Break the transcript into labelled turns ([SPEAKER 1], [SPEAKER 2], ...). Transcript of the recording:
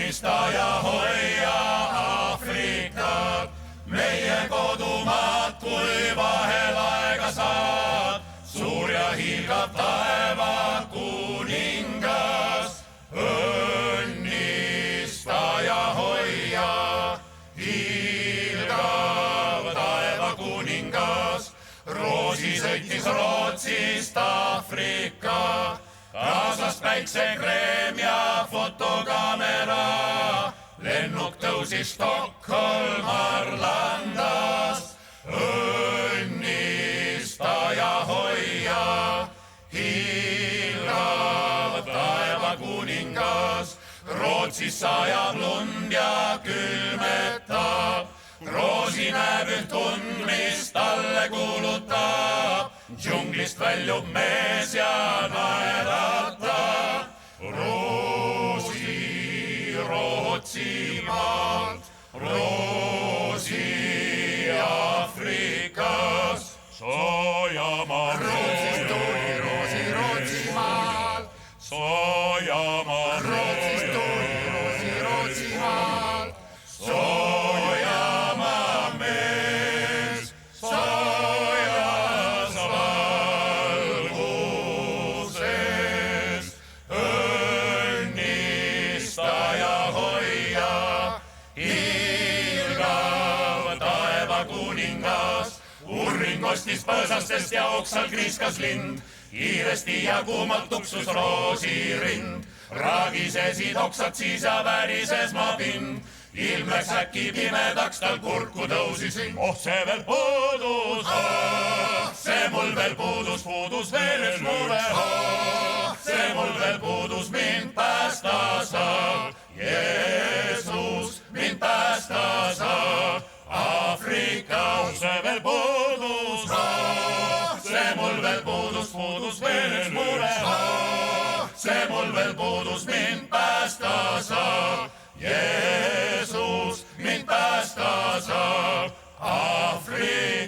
[SPEAKER 1] Unnista ja hoia Aafrikat, meie kodumaad, kui vahel aega saad. Suur ja hiilgab taeva kuningas, õnnista ja hoia, hiilgav taeva kuningas. Roosi sõitis Rootsist Aafrika, kaasas päiksekreem ja fotokaamera. Lennuk tõusis Stockholm Arlandas, õnnista ja hoia, hiilgav taeva kuningas. Rootsis sajab lund ja külmetab, Roosi näeb üht und, mis talle kuulutab. Džunglist väljub mees ja naeratab. Roosi Rootsimaalt, Roosi Aafrikas. Soojamaa
[SPEAKER 2] Rootsist tuli Roosi Rootsimaalt,
[SPEAKER 1] Soojamaa
[SPEAKER 2] Rootsist tuli Roosi Rootsimaalt.
[SPEAKER 1] Soojamaa mees, soojas valguses, õnnista ja hoia, hiilgav taeva kuningas. Urring kostis põõsastest ja oksal kriiskas lind, kiiresti ja kuumalt tupsus Roosi rind. Raagisesid oksad siis ja värises maapind, ilm läks äkki pimedaks, tal kurku tõusis hing. Oh, see veel puudus, see mul veel puudus, puudus veel üks mure. See mul veel puudus, mind päästa saab, Jeesus, mind päästa saab. Aafrika, see veel puudus, see mul veel puudus, puudus veel üks mure. See mul veel puudus, mind päästa saab, Jeesus, mind päästa saab. Aafrika.